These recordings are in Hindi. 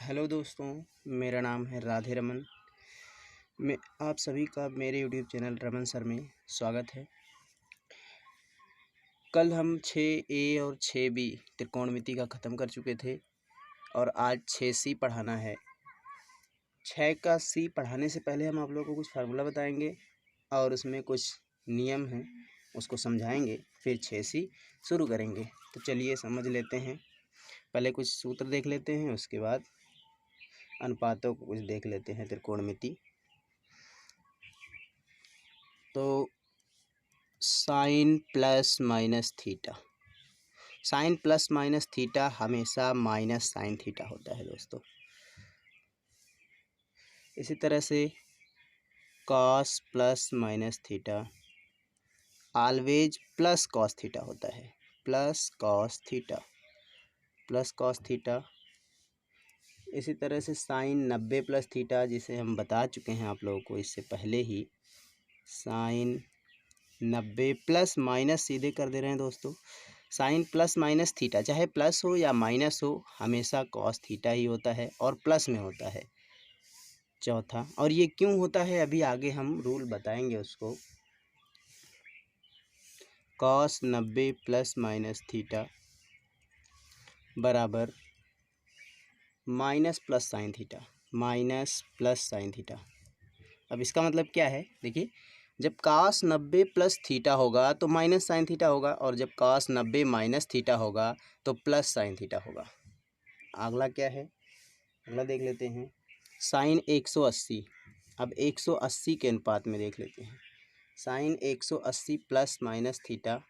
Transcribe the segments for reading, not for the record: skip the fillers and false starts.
हेलो दोस्तों, मेरा नाम है राधे रमन। मैं आप सभी का मेरे यूट्यूब चैनल रमन सर में स्वागत है। कल हम 6A और 6B त्रिकोणमिति का ख़त्म कर चुके थे और आज 6C पढ़ाना है। 6 का C पढ़ाने से पहले हम आप लोगों को कुछ फार्मूला बताएंगे और उसमें कुछ नियम हैं, उसको समझाएंगे, फिर 6C शुरू करेंगे। तो चलिए समझ लेते हैं। पहले कुछ सूत्र देख लेते हैं, उसके बाद अनुपातों को कुछ देख लेते हैं त्रिकोणमिति। तो sine plus minus theta, sine plus minus theta हमेशा माइनस साइन थीटा होता है दोस्तों। इसी तरह से cos plus minus theta always plus cos theta होता है, plus cos theta, plus cos theta. इसी तरह से साइन 90 प्लस थीटा, जिसे हम बता चुके हैं आप लोगों को इससे पहले ही, साइन 90 प्लस माइनस सीधे कर दे रहे हैं दोस्तों। साइन प्लस माइनस थीटा, चाहे प्लस हो या माइनस हो, हमेशा कॉस थीटा ही होता है और प्लस में होता है। चौथा, और ये क्यों होता है अभी आगे हम रूल बताएंगे उसको। कॉस 90 प्लस माइनस थीटा बराबर minus plus sine theta, minus plus sine theta. अब इसका मतलब क्या है, देखिए, जब cos 90 प्लस थीटा होगा तो माइनस साइन थीटा होगा, और जब cos 90 माइनस थीटा होगा तो प्लस साइन थीटा होगा। अगला क्या है, अगला देख लेते हैं। साइन 180, अब 180 के अनुपात में देख लेते हैं। साइन 180 प्लस माइनस थीटा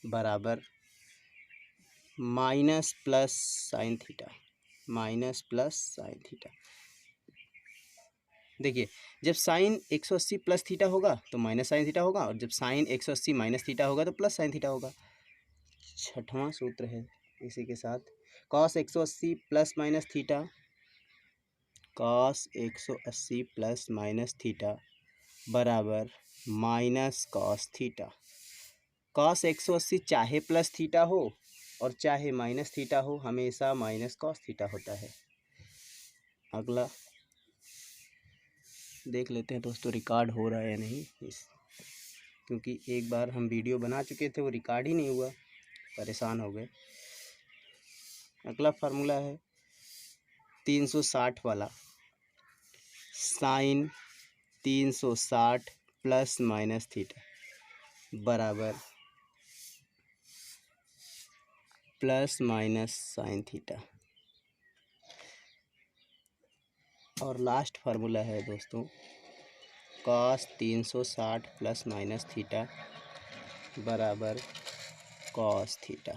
बराबर minus plus sine theta, minus plus sine theta. देखिए, जब साइन 180 प्लस थीटा होगा तो माइनस साइन थीटा होगा, और जब साइन 180 माइनस थीटा होगा तो प्लस साइन थीटा होगा। छठवां सूत्र है इसी के साथ, cos 180 plus minus theta, cos 180 plus minus theta बराबर माइनस कॉस थीटा। कॉस 180 चाहे प्लस थीटा हो और चाहे माइनस थीटा हो, हमेशा माइनस कॉस थीटा होता है। अगला देख लेते हैं दोस्तों, रिकॉर्ड हो रहा है या नहीं, क्योंकि एक बार हम वीडियो बना चुके थे, वो रिकॉर्ड ही नहीं हुआ, परेशान हो गए। अगला फार्मूला है 360 वाला, साइन 360 प्लस माइनस थीटा बराबर प्लस माइनस साइन थीटा। और लास्ट फार्मूला है दोस्तों, कॉस 360 प्लस माइनस थीटा बराबर कॉस थीटा।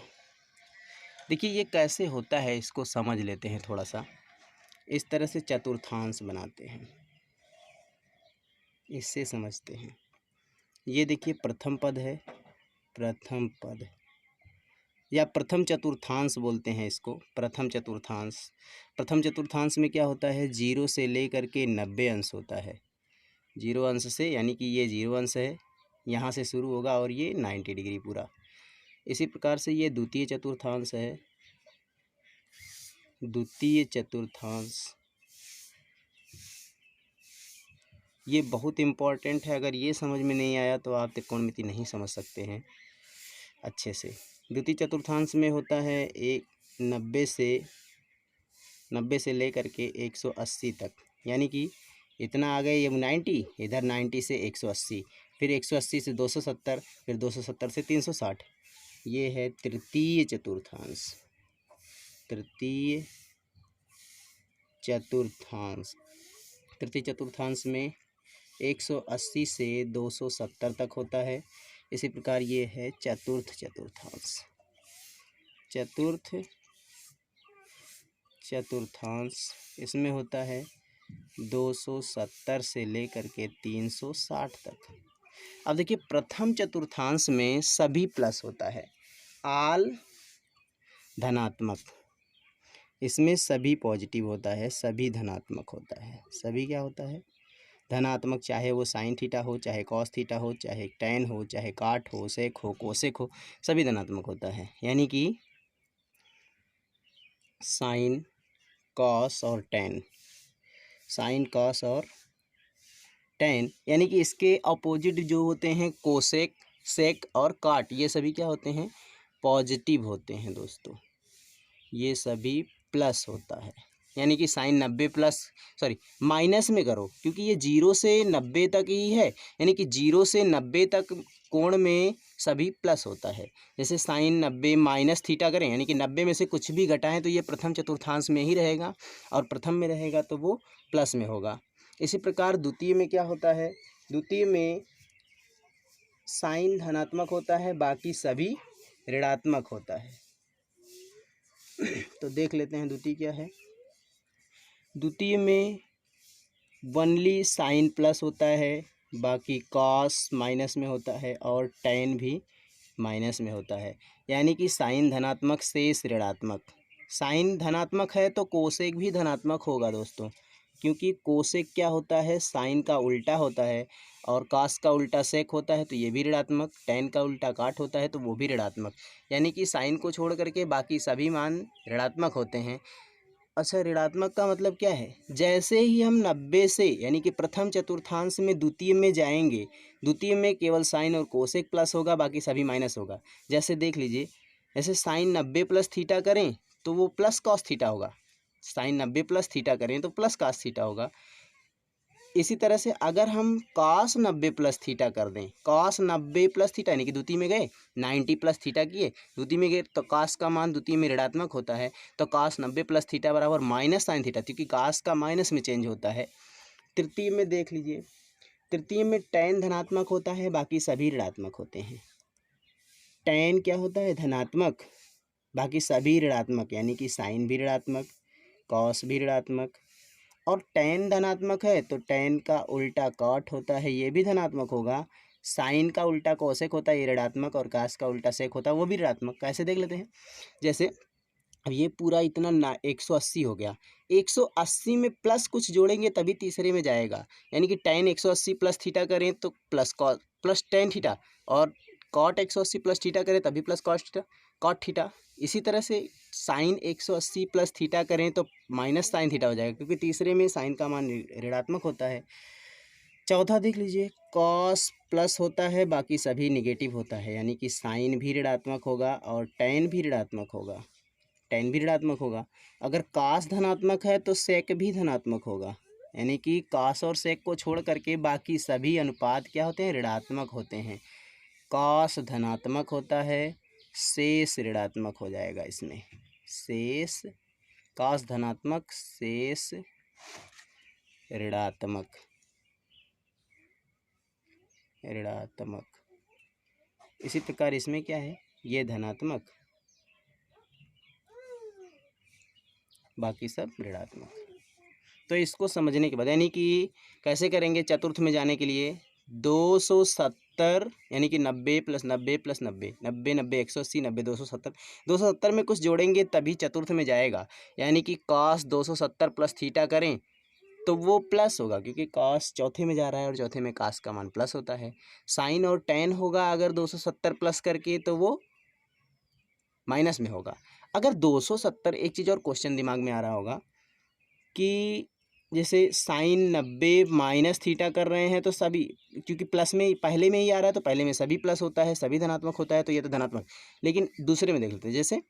देखिए ये कैसे होता है, इसको समझ लेते हैं थोड़ा सा। इस तरह से चतुर्थांश बनाते हैं, इससे समझते हैं। ये देखिए प्रथम पद है, प्रथम पद या प्रथम चतुर्थांश बोलते हैं इसको, प्रथम चतुर्थांश। प्रथम चतुर्थांश में क्या होता है, 0 से लेकर के 90 अंश होता है। 0 अंश से, यानी कि ये 0 अंश है, यहाँ से शुरू होगा और ये 90 डिग्री पूरा। इसी प्रकार से ये द्वितीय चतुर्थांश है, द्वितीय चतुर्थांश। ये बहुत इम्पॉर्टेंट है, अगर ये समझ में नहीं आया तो आप त्रिकोणमिति नहीं समझ सकते हैं अच्छे से। द्वितीय चतुर्थांश में होता है 90 से लेकर के 180 तक, यानी कि इतना आ गए, ये 90, इधर 90 से 180, फिर 180 से 270, फिर 270 से 360। ये है तृतीय चतुर्थांश, तृतीय चतुर्थांश। तृतीय चतुर्थांश में 180 से 270 तक होता है। इसी प्रकार ये है चतुर्थ चतुर्थांश, चतुर्थ चतुर्थांश। इसमें होता है 270 से लेकर के 360 तक। अब देखिए प्रथम चतुर्थांश में सभी प्लस होता है, आल धनात्मक। इसमें सभी पॉजिटिव होता है, सभी धनात्मक होता है। सभी क्या होता है, धनात्मक, चाहे वो साइन थीटा हो, चाहे कॉस थीटा हो, चाहे टैन हो, चाहे काट हो, सेक हो, कोसेक हो, सभी धनात्मक होता है। यानी कि साइन कॉस और टेन, साइन कॉस और टेन, यानी कि इसके अपोजिट जो होते हैं कोसेक, सेक और काट, ये सभी क्या होते हैं, पॉजिटिव होते हैं दोस्तों, ये सभी प्लस होता है। यानी कि साइन 90 प्लस, सॉरी माइनस में करो, क्योंकि ये 0 से 90 तक ही है, यानी कि 0 से 90 तक कोण में सभी प्लस होता है। जैसे साइन 90 माइनस थीटा करें, यानी कि 90 में से कुछ भी घटाएं तो ये प्रथम चतुर्थांश में ही रहेगा, और प्रथम में रहेगा तो वो प्लस में होगा। इसी प्रकार द्वितीय में क्या होता है, द्वितीय में साइन धनात्मक होता है, बाकी सभी ऋणात्मक होता है। तो देख लेते हैं द्वितीय क्या है। द्वितीय में वनली साइन प्लस होता है, बाकी कॉस माइनस में होता है और टेन भी माइनस में होता है, यानी कि साइन धनात्मक शेष ऋणात्मक। साइन धनात्मक है तो कोसेक भी धनात्मक होगा दोस्तों, क्योंकि कोसेक क्या होता है, साइन का उल्टा होता है, और कास का उल्टा सेक होता है तो ये भी ऋणात्मक, टेन का उल्टा काट होता है तो वो भी ऋणात्मक, यानी कि साइन को छोड़ करके बाकी सभी मान ऋणात्मक होते हैं। अच्छा, ऋणात्मक का मतलब क्या है, जैसे ही हम 90 से यानी कि प्रथम चतुर्थांश में द्वितीय में जाएंगे, द्वितीय में केवल साइन और कोसेक प्लस होगा, बाकी सभी माइनस होगा। जैसे देख लीजिए, जैसे साइन 90 प्लस थीटा करें तो वो प्लस कॉस थीटा होगा, साइन 90 प्लस थीटा करें तो प्लस कास थीटा होगा। इसी तरह से अगर हम कॉस 90 प्लस थीटा कर दें, कॉस 90 प्लस थीटा यानी कि द्वितीय में गए 90 प्लस थीटा किए, द्वितीय में गए तो कॉस का मान द्वितीय में ऋणात्मक होता है, तो कॉस 90 प्लस थीटा बराबर माइनस साइन थीटा, क्योंकि कॉस का माइनस में चेंज होता है। तृतीय में देख लीजिए, तृतीय में टेन धनात्मक होता है, बाकी सभी ऋणात्मक होते हैं। टेन क्या होता है, धनात्मक, बाकी सभी ऋणात्मक, यानी कि साइन भी ऋणात्मक, कॉस भी ऋणात्मक, और टेन धनात्मक है तो टेन का उल्टा कॉट होता है, ये भी धनात्मक होगा। साइन का उल्टा कोसेक होता है, ये ऋणात्मक, और कास का उल्टा सेक होता है, वो भी ऋणात्मक। कैसे देख लेते हैं, जैसे अब ये पूरा इतना ना 180 हो गया, 180 में प्लस कुछ जोड़ेंगे तभी तीसरे में जाएगा, यानी कि टेन 180 प्लस थीटा करें तो plus cos plus tan theta, और कॉट 180 प्लस थीटा करें तभी plus cos theta, cot theta. इसी तरह से साइन 180 प्लस थीटा करें तो माइनस साइन थीटा हो जाएगा, क्योंकि तीसरे में साइन का मान ऋणात्मक होता है। चौथा देख लीजिए, कॉस प्लस होता है, बाकी सभी निगेटिव होता है, यानी कि साइन भी ऋणात्मक होगा और टेन भी ऋणात्मक होगा, टेन भी ऋणात्मक होगा। अगर कास धनात्मक है तो सेक भी धनात्मक होगा, यानी कि कास और सेक को छोड़ करके बाकी सभी अनुपात क्या होते हैं, ऋणात्मक होते हैं। कास धनात्मक होता है, शेष ऋणात्मक हो जाएगा इसमें, शेष कास धनात्मक, शेष ऋणात्मक, ऋणात्मक। इसी प्रकार इसमें क्या है, ये धनात्मक, बाकी सब ऋणात्मक। तो इसको समझने के बाद यानी कि कैसे करेंगे, चतुर्थ में जाने के लिए 270 यानी कि 90 प्लस 90 प्लस 90, 90 90 180, 90 270, 270 में कुछ जोड़ेंगे तभी चतुर्थ में जाएगा, यानी कि कॉस 270 प्लस थीटा करें तो वो प्लस होगा, क्योंकि कॉस चौथे में जा रहा है और चौथे में कॉस का मान प्लस होता है। साइन और टेन होगा अगर 270 प्लस करके तो वो माइनस में होगा। अगर 270, एक चीज़ और क्वेश्चन दिमाग में आ रहा होगा कि जैसे साइन 90 माइनस थीटा कर रहे हैं तो सभी, क्योंकि प्लस में पहले में ही आ रहा है तो पहले में सभी प्लस होता है, सभी धनात्मक होता है, तो ये तो धनात्मक। लेकिन दूसरे में देख लेते हैं, जैसे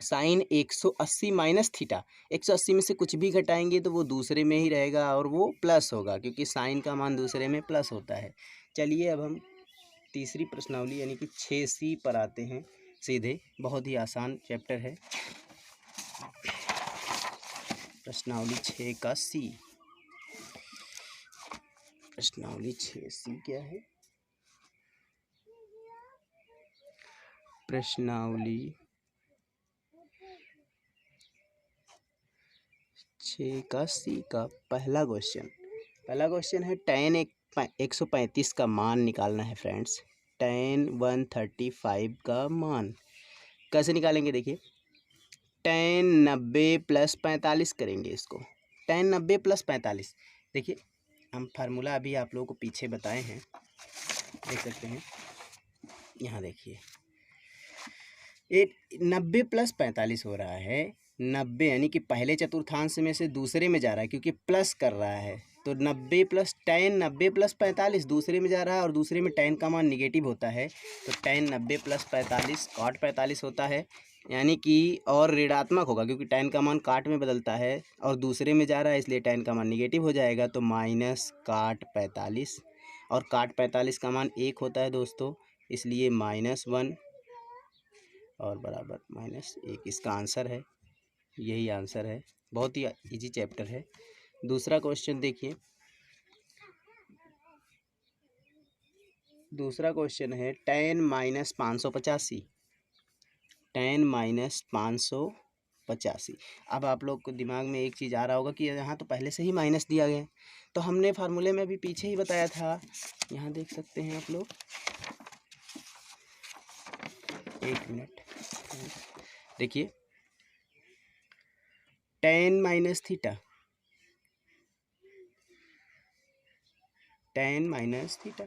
साइन 180 माइनस थीटा, 180 में से कुछ भी घटाएंगे तो वो दूसरे में ही रहेगा और वो प्लस होगा, क्योंकि साइन का मान दूसरे में प्लस होता है। चलिए अब हम तीसरी प्रश्नावली यानी कि 6C पर आते हैं सीधे, बहुत ही आसान चैप्टर है। प्रश्नावली 6 का C, प्रश्नावली 6C क्या है, प्रश्नावली 6 का C का पहला क्वेश्चन है tan 135 का मान निकालना है फ्रेंड्स। tan 135 का मान कैसे निकालेंगे, देखिए tan 90 प्लस 45 करेंगे इसको, tan 90 प्लस 45। देखिए हम फार्मूला अभी आप लोगों को पीछे बताए हैं, देख सकते हैं, यहाँ देखिए ये 90 प्लस 45 हो रहा है, 90 यानी कि पहले चतुर्थांश में से दूसरे में जा रहा है क्योंकि प्लस कर रहा है, तो 90 प्लस tan 90 प्लस 45 दूसरे में जा रहा है और दूसरे में tan का मान निगेटिव होता है, तो tan 90 प्लस 45 cot 45 होता है, यानी कि और ऋणात्मक होगा क्योंकि tan का मान काट में बदलता है और दूसरे में जा रहा है इसलिए tan का मान निगेटिव हो जाएगा, तो माइनस काट 45 और काट 45 का मान 1 होता है दोस्तों, इसलिए -1 और बराबर -1 इसका आंसर है। यही आंसर है, बहुत ही इजी चैप्टर है। दूसरा क्वेश्चन देखिए, दूसरा क्वेश्चन है tan -585, tan -585। अब आप लोग को दिमाग में एक चीज़ आ रहा होगा कि यहाँ तो पहले से ही माइनस दिया गया है, तो हमने फार्मूले में अभी पीछे ही बताया था, यहाँ देख सकते हैं आप लोग, एक मिनट देखिए, tan minus theta, tan minus theta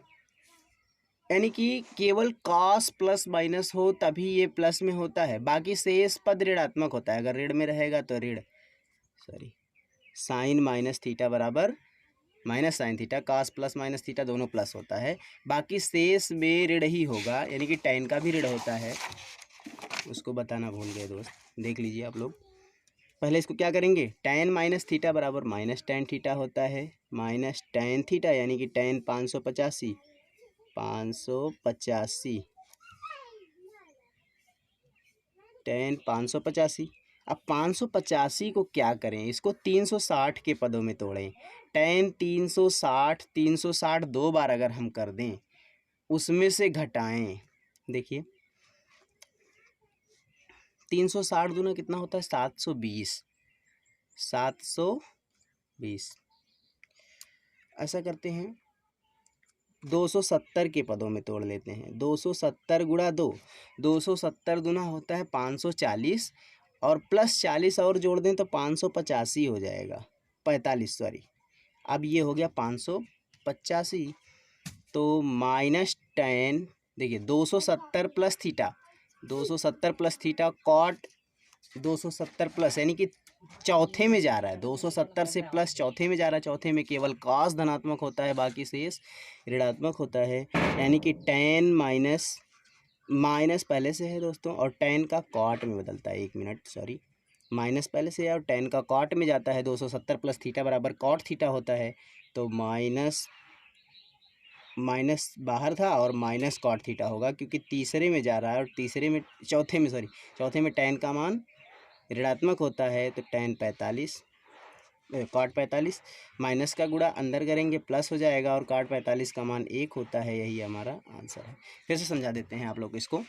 यानी कि केवल cos प्लस माइनस हो तभी ये प्लस में होता है, बाकी शेष पद ऋणात्मक होता है, अगर ऋण में रहेगा तो ऋण साइन माइनस थीटा बराबर minus sine theta, cos plus minus theta दोनों प्लस होता है, बाकी शेष में ऋण ही होगा, यानी कि tan का भी ऋण होता है, उसको बताना भूल गए दोस्त, देख लीजिए आप लोग। पहले इसको क्या करेंगे, tan माइनस थीटा बराबर माइनस tan थीटा होता है, माइनस tan थीटा यानी कि tan 585 tan 585। अब 585 को क्या करें, इसको 360 के पदों में तोड़ें, tan 360 दो बार अगर हम कर दें उसमें से घटाएं, देखिए 360 दूना कितना होता है 720। ऐसा करते हैं 270 के पदों में तोड़ लेते हैं, 270 गुणा 270 दूना होता है 540 और प्लस 40 और जोड़ दें तो 585 हो जाएगा, 45 सॉरी, अब ये हो गया 585, तो माइनस tan, देखिए 270 plus theta, 270 plus theta cot 270 plus यानी कि चौथे में जा रहा है, 270 से प्लस चौथे में जा रहा है, चौथे में केवल cos धनात्मक होता है, बाकी शेष ऋणात्मक होता है, यानी कि tan माइनस पहले से है दोस्तों और tan का कॉट में बदलता है, एक मिनट सॉरी, माइनस पहले से है और tan का कॉट में जाता है, 270 प्लस थीटा बराबर कॉट थीटा होता है, तो माइनस बाहर था और माइनस कॉट थीटा होगा क्योंकि तीसरे में जा रहा है और चौथे में tan का मान ऋणात्मक होता है, तो tan 45 कॉट 45 माइनस का गुणा अंदर करेंगे प्लस हो जाएगा और कॉट 45 का मान 1 होता है, यही हमारा आंसर है। फिर से समझा देते हैं आप लोग इसको,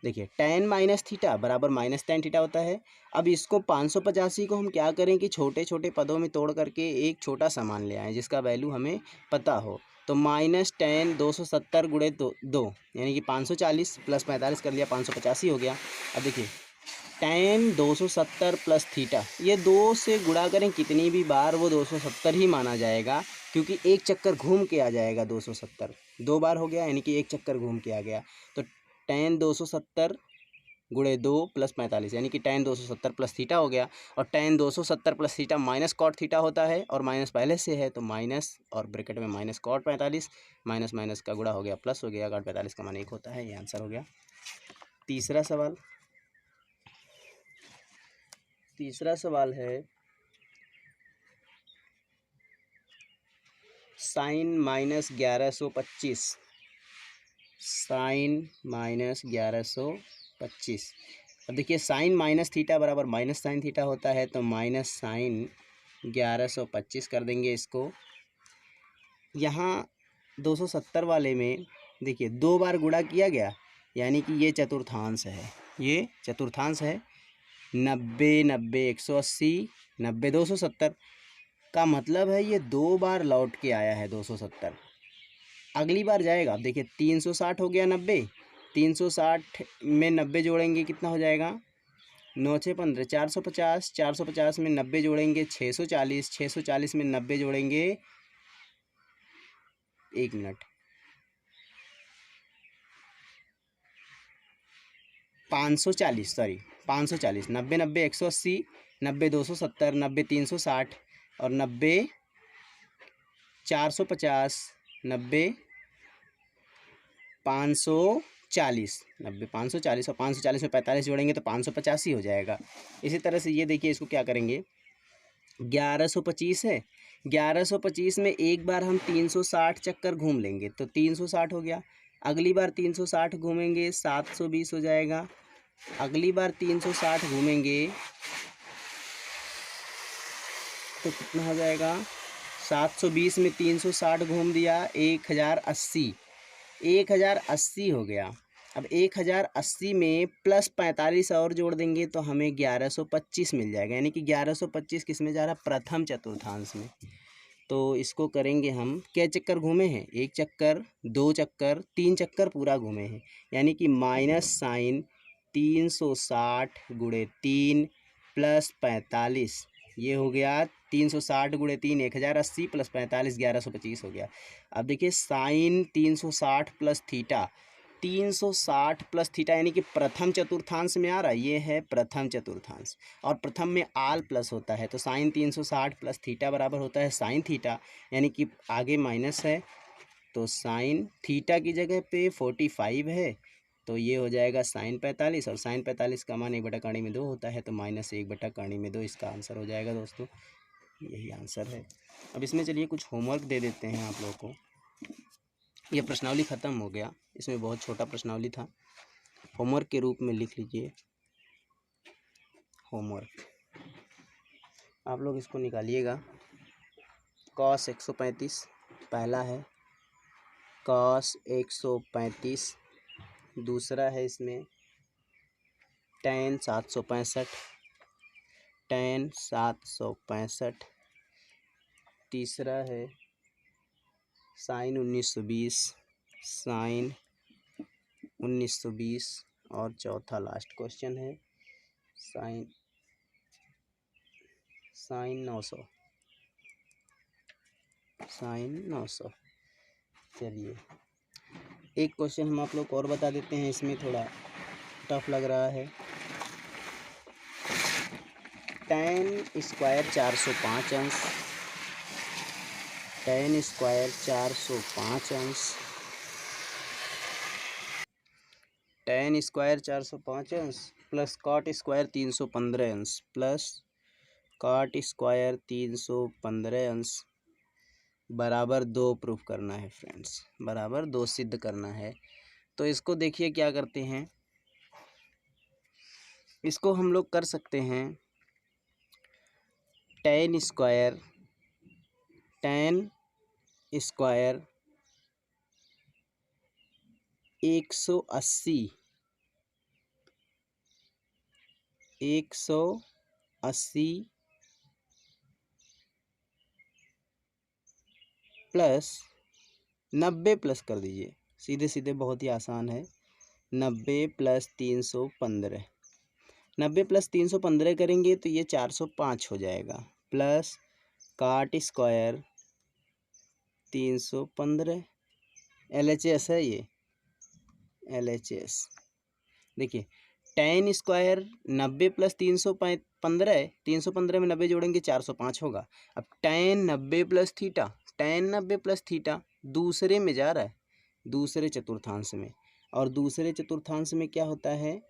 देखिए tan माइनस थीटा बराबर माइनस tan थीटा होता है। अब इसको 585 को हम क्या करें कि छोटे छोटे पदों में तोड़ करके एक छोटा सा मान ले आएँ जिसका वैल्यू हमें पता हो, तो माइनस tan 270 गुणे 2 यानी कि 540 प्लस 45 कर लिया 585 हो गया। अब देखिए tan 270 प्लस थीटा, ये 2 से गुणा करें कितनी भी बार वो 270 ही माना जाएगा क्योंकि एक चक्कर घूम के आ जाएगा, 270 दो बार हो गया यानी कि एक चक्कर घूम के आ गया, तो tan 270 गुणे 2 प्लस 45 यानी कि tan 270 प्लस थीटा हो गया, और tan 270 plus theta minus cot theta होता है और माइनस पहले से है तो माइनस और ब्रैकेट में माइनस कॉट 45, माइनस माइनस का गुणा हो गया प्लस हो गया, कॉट 45 का मान 1 होता है, ये आंसर हो गया। तीसरा सवाल है साइन -1125, साइन -1125। अब देखिए साइन माइनस थीटा बराबर माइनस साइन थीटा होता है, तो माइनस साइन 1125 कर देंगे इसको। यहाँ 270 वाले में देखिए 2 बार गुणा किया गया यानी कि ये चतुर्थांश है, ये चतुर्थांश है, 90 90 180 90 270 का मतलब है ये 2 बार लौट के आया है 270, अगली बार जाएगा। अब देखिए 360 हो गया 90, 360 में 90 जोड़ेंगे कितना हो जाएगा 9 6 15 450, 450 में 90 जोड़ेंगे 640, 640 में 90 जोड़ेंगे, एक मिनट 540 सॉरी 540, 90 90 180 90 270, 90 360 और 90 450, 90 540, 90 540 और 540 में 45 जोड़ेंगे तो 585 हो जाएगा। इसी तरह से ये देखिए, इसको क्या करेंगे, 1125 है, 1125 में एक बार हम 360 चक्कर घूम लेंगे तो 360 हो गया। अगली बार 360 घूमेंगे 720 हो जाएगा। अगली बार 360 घूमेंगे तो कितना हो जाएगा, 720 में 360 घूम दिया 1080, 1080 हो गया। अब 1080 में प्लस 45 और जोड़ देंगे तो हमें 1125 मिल जाएगा, यानी कि 1125 किस में जा रहा है, प्रथम चतुर्थांश में। तो इसको करेंगे हम, क्या चक्कर घूमे हैं, 1 चक्कर, 2 चक्कर, 3 चक्कर पूरा घूमे हैं, यानी कि माइनस साइन 360 गुणे 3 प्लस 45, ये हो गया 360 गुणे 3 1080 प्लस 45 1125 हो गया। अब देखिए sine 360 plus theta, 360 plus theta यानी कि प्रथम चतुर्थांश में आ रहा है, ये है प्रथम चतुर्थांश और प्रथम में आल प्लस होता है, तो साइन 360 प्लस थीटा बराबर होता है साइन थीटा, यानी कि आगे माइनस है तो साइन थीटा की जगह पे 45 है, तो ये हो जाएगा साइन 45 और साइन 45 का मान 1/2 होता है, तो माइनस 1/2 इसका आंसर हो जाएगा दोस्तों, यही आंसर है। अब इसमें चलिए कुछ होमवर्क दे देते हैं आप लोगों को। ये प्रश्नावली ख़त्म हो गया, इसमें बहुत छोटा प्रश्नावली था, होमवर्क के रूप में लिख लीजिए। होमवर्क आप लोग इसको निकालिएगा, कॉस 135 पहला है, कॉस 135 दूसरा है, इसमें tan 765, tan 765 तीसरा है साइन 1920, साइन 1920 और चौथा लास्ट क्वेश्चन है साइन 900, साइन 900। चलिए एक क्वेश्चन हम आप लोग को और बता देते हैं, इसमें थोड़ा टफ लग रहा है। tan स्क्वायर 405 अंश, tan स्क्वायर 405 अंश, tan स्क्वायर 405 अंश प्लस कॉट स्क्वायर 315 अंश प्लस कॉट स्क्वायर 315 अंश बराबर 2 प्रूफ करना है फ्रेंड्स, बराबर 2 सिद्ध करना है। तो इसको देखिए क्या करते हैं, इसको हम लोग कर सकते हैं tan स्क्वायर 180 प्लस 90 प्लस कर दीजिए, सीधे सीधे बहुत ही आसान है, 90 प्लस 315, 90 प्लस 315 करेंगे तो ये 405 हो जाएगा, प्लस काट स्क्वायर 315 LHS है, ये LHS। देखिए tan स्क्वायर 90 प्लस 315 है, 315 में 90 जोड़ेंगे 405 होगा। अब tan 90 plus theta, tan 90 plus theta दूसरे में जा रहा है, दूसरे चतुर्थांश में, और दूसरे चतुर्थांश में क्या होता है,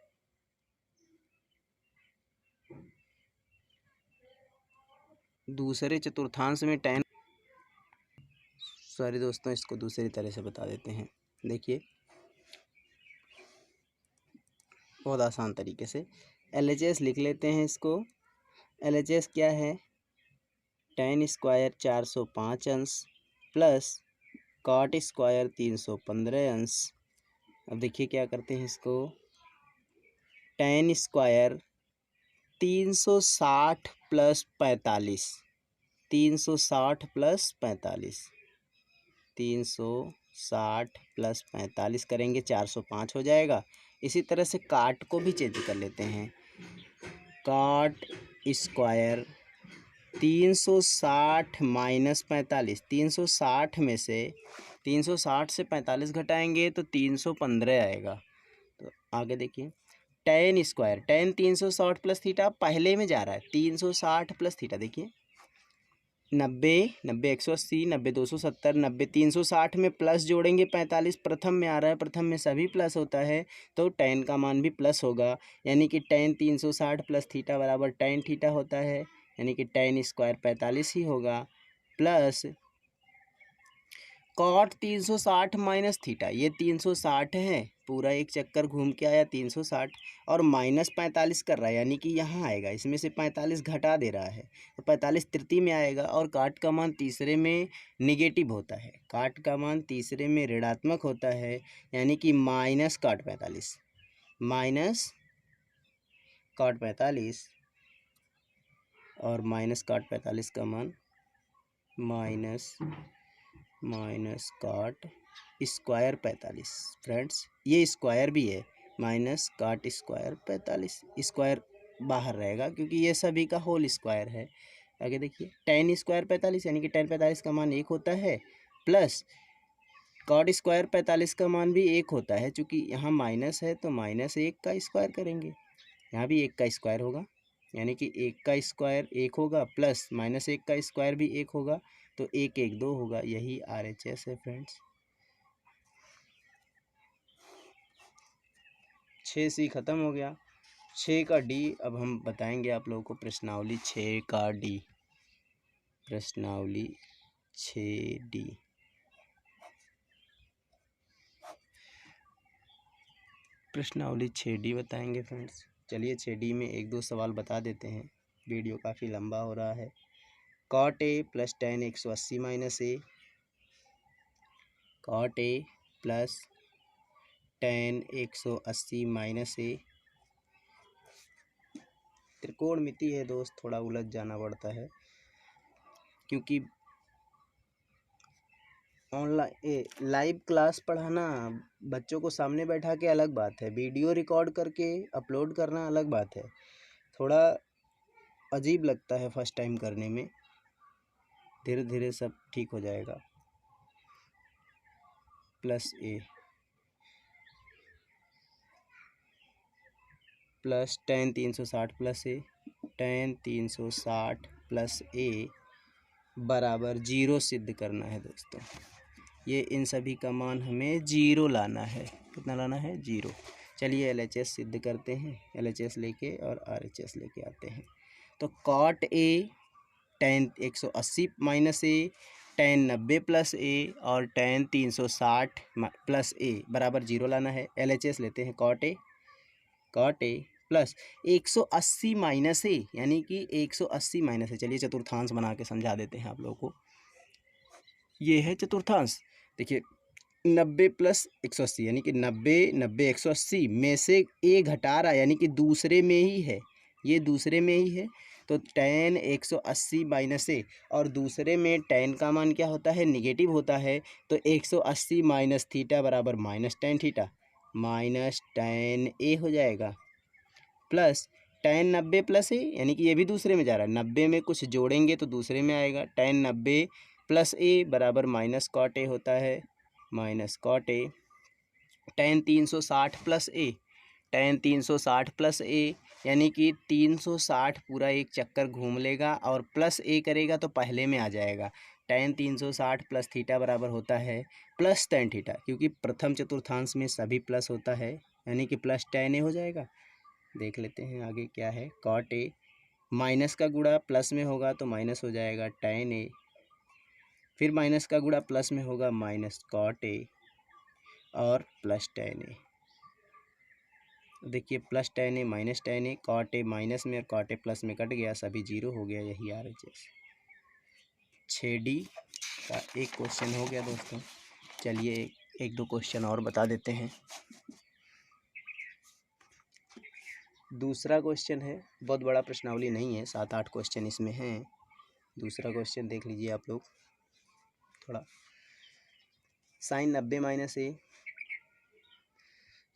दूसरे चतुर्थांश में tan, सॉरी दोस्तों इसको दूसरी तरह से बता देते हैं, देखिए बहुत आसान तरीके से LHS लिख लेते हैं इसको। LHS क्या है, tan स्क्वायर 405 अंश प्लस कॉट स्क्वायर 315 अंश। अब देखिए क्या करते हैं इसको, tan square 360 plus 45, 360 plus 45, 360 plus 45 करेंगे 405 हो जाएगा। इसी तरह से काट को भी चेंज कर लेते हैं, काट स्क्वायर 360 माइनस 45, 360 में से 360 से 45 घटाएंगे तो 315 आएगा। तो आगे देखिए ten square, ten 360 plus theta, पहले में जा रहा है 360 प्लस थीटा। देखिए 90, 90 180, 90 270, 90 360 में प्लस जोड़ेंगे 45, प्रथम में आ रहा है, प्रथम में सभी प्लस होता है तो टेन का मान भी प्लस होगा, यानी कि टेन 360 प्लस थीटा बराबर टेन थीटा होता है, यानी कि टेन स्क्वायर 45 ही होगा, प्लस कॉट 360 माइनस थीटा, ये 360 है, पूरा एक चक्कर घूम के आया 360 और माइनस 45 कर रहा है, यानी कि यहाँ आएगा, इसमें से 45 घटा दे रहा है तो 45 तृतीय में आएगा, और काट का मान तीसरे में निगेटिव होता है, काट का मान तीसरे में ऋणात्मक होता है, यानी कि माइनस काट 45, माइनस काट 45 और माइनस काट 45 का मान माइनस काट स्क्वायर 45। फ्रेंड्स ये स्क्वायर भी है, माइनस काट स्क्वायर 45, स्क्वायर बाहर रहेगा क्योंकि ये सभी का होल स्क्वायर है। आगे देखिए टेन स्क्वायर 45, यानी कि टेन 45 का मान 1 होता है, प्लस कॉट स्क्वायर 45 का मान भी 1 होता है, चूँकि यहाँ माइनस है तो माइनस 1 का स्क्वायर करेंगे, यहाँ भी 1 का स्क्वायर होगा, यानी कि 1 का स्क्वायर 1 होगा, प्लस माइनस 1 का स्क्वायर भी 1 होगा, तो 1 1 2 होगा, यही RHS है फ्रेंड्स। 6C खत्म हो गया। 6 का D अब हम बताएंगे आप लोगों को, प्रश्नावली 6 का D, प्रश्नावली 6D। प्रश्नावली 6D बताएंगे फ्रेंड्स। चलिए 6D में एक दो सवाल बता देते हैं, वीडियो काफ़ी लंबा हो रहा है। Cot A plus tan 180 minus A, cot A plus tan 180 minus A, त्रिकोणमिति है दोस्त, थोड़ा उलझ जाना पड़ता है क्योंकि ऑनलाइन लाइव क्लास पढ़ाना बच्चों को सामने बैठा के अलग बात है, वीडियो रिकॉर्ड करके अपलोड करना अलग बात है, थोड़ा अजीब लगता है फर्स्ट टाइम करने में, धीरे धीरे सब ठीक हो जाएगा। Plus A plus ten 360 plus A, tan 360 plus ए बराबर 0 सिद्ध करना है दोस्तों। ये इन सभी का मान हमें 0 लाना है, कितना लाना है 0। चलिए LHS सिद्ध करते हैं, LHS लेके और RHS लेके आते हैं। तो cot A tan 180 minus A, tan 90 plus A और टेन 360 प्लस ए बराबर 0 लाना है। LHS लेते हैं, कॉट ए प्लस 180 माइनस ए, यानी कि 180 माइनस है। चलिए चतुर्थांश बना के समझा देते हैं आप लोगों को, ये है चतुर्थांश। देखिए 90 प्लस 180, यानी कि 90 90 180 में से ए घटा रहा है, यानी कि दूसरे में ही है, ये दूसरे में ही है, तो टेन 180 माइनस ए, और दूसरे में टेन का मान क्या होता है, निगेटिव होता है, तो 180 माइनस थीटा बराबर minus tan theta, minus tan A हो जाएगा, प्लस टेन 90 प्लस ए, यानी कि ये भी दूसरे में जा रहा है, 90 में कुछ जोड़ेंगे तो दूसरे में आएगा, टेन 90 प्लस ए बराबर माइनस कॉट ए होता है, minus cot A, tan 360 plus A, tan 360 plus A, यानी कि 360 पूरा एक चक्कर घूम लेगा और प्लस ए करेगा तो पहले में आ जाएगा, टेन 360 प्लस थीटा बराबर होता है प्लस टेन थीटा, क्योंकि प्रथम चतुर्थांश में सभी प्लस होता है, यानी कि प्लस टेन ए हो जाएगा। देख लेते हैं आगे क्या है, कॉट ए, माइनस का गुणा प्लस में होगा तो माइनस हो जाएगा टेन ए, फिर माइनस का गुणा प्लस में होगा माइनस कॉट ए और प्लस टेन ए। देखिए plus tan A minus tan A, cot A minus में और कॉट ए प्लस में कट गया, सभी 0 हो गया, यही RHS। 6D का एक क्वेश्चन हो गया दोस्तों। चलिए एक दो क्वेश्चन और बता देते हैं। दूसरा क्वेश्चन है, बहुत बड़ा प्रश्नावली नहीं है, 7-8 क्वेश्चन इसमें हैं। दूसरा क्वेश्चन देख लीजिए आप लोग थोड़ा, साइन 90 माइनस ए,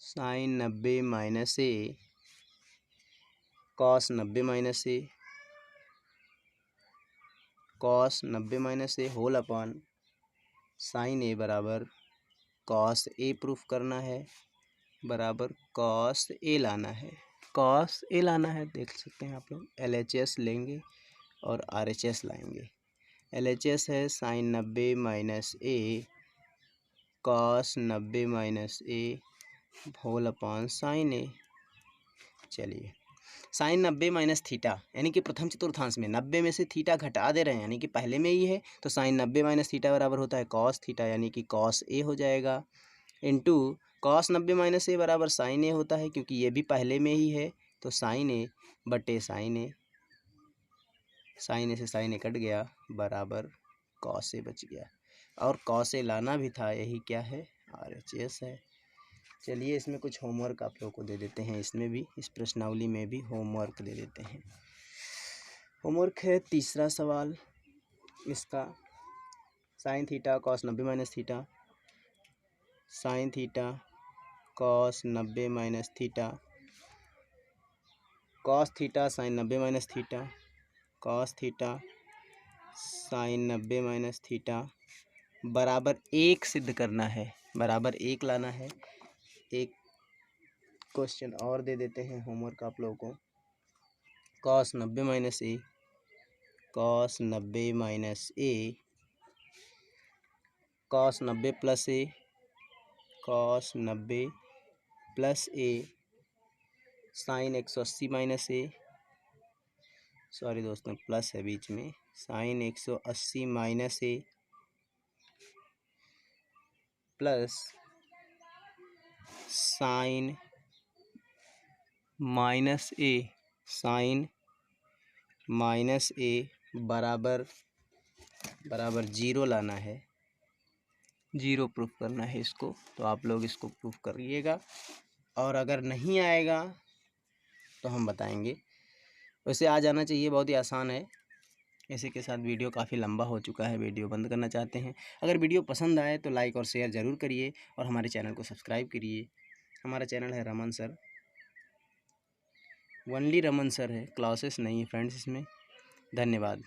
साइन 90 माइनस ए, कॉस 90 माइनस ए, कॉस 90 माइनस ए होल अपॉन साइन ए बराबर कॉस ए प्रूफ करना है, बराबर कॉस ए लाना है, कॉस ए लाना है। देख सकते हैं आप लोग, LHS लेंगे और RHS लाएंगे। LHS है साइन 90 माइनस ए कॉस 90 माइनस ए होल अपॉन साइन ए। चलिए, साइन 90 माइनस थीटा यानी कि प्रथम चतुर्थांश में 90 में से थीटा घटा दे रहे हैं यानी कि पहले में ही है, तो साइन 90 माइनस थीटा बराबर होता है कॉस थीटा यानी कि कॉस ए हो जाएगा, इंटू कॉस 90 माइनस ए बराबर साइन ए होता है क्योंकि ये भी पहले में ही है, तो साइन ए बटे साइन ए, साइन ए से साइन ए कट गया बराबर कॉस ए बच गया। और कॉस ए लाना भी था, यही क्या है, RHS है। चलिए इसमें कुछ होमवर्क आप लोगों को दे देते हैं, इसमें भी, इस प्रश्नावली में भी होमवर्क दे देते हैं। होमवर्क है तीसरा सवाल इसका, sine theta cos 90 minus theta, sine theta cos 90 minus theta, cos theta sine 90 minus theta, cos theta sine 90 minus theta बराबर 1 सिद्ध करना है, बराबर 1 लाना है। एक क्वेश्चन और दे देते हैं होमवर्क आप लोगों को, कॉस 90 माइनस ए, कॉस 90 माइनस ए, कॉस 90 प्लस ए, कॉस 90 प्लस ए, साइन 180 माइनस ए, सॉरी दोस्तों प्लस है बीच में, साइन 180 माइनस ए प्लस साइन माइनस ए, साइन माइनस ए बराबर 0 लाना है, 0 प्रूफ करना है इसको। तो आप लोग इसको प्रूफ करिएगा और अगर नहीं आएगा तो हम बताएंगे। वैसे आ जाना चाहिए, बहुत ही आसान है। इसी के साथ वीडियो काफ़ी लंबा हो चुका है, वीडियो बंद करना चाहते हैं। अगर वीडियो पसंद आए तो लाइक और शेयर ज़रूर करिए और हमारे चैनल को सब्सक्राइब करिए। हमारा चैनल है Raman sir, only Raman sir है, क्लासेस नहीं है फ्रेंड्स इसमें। धन्यवाद।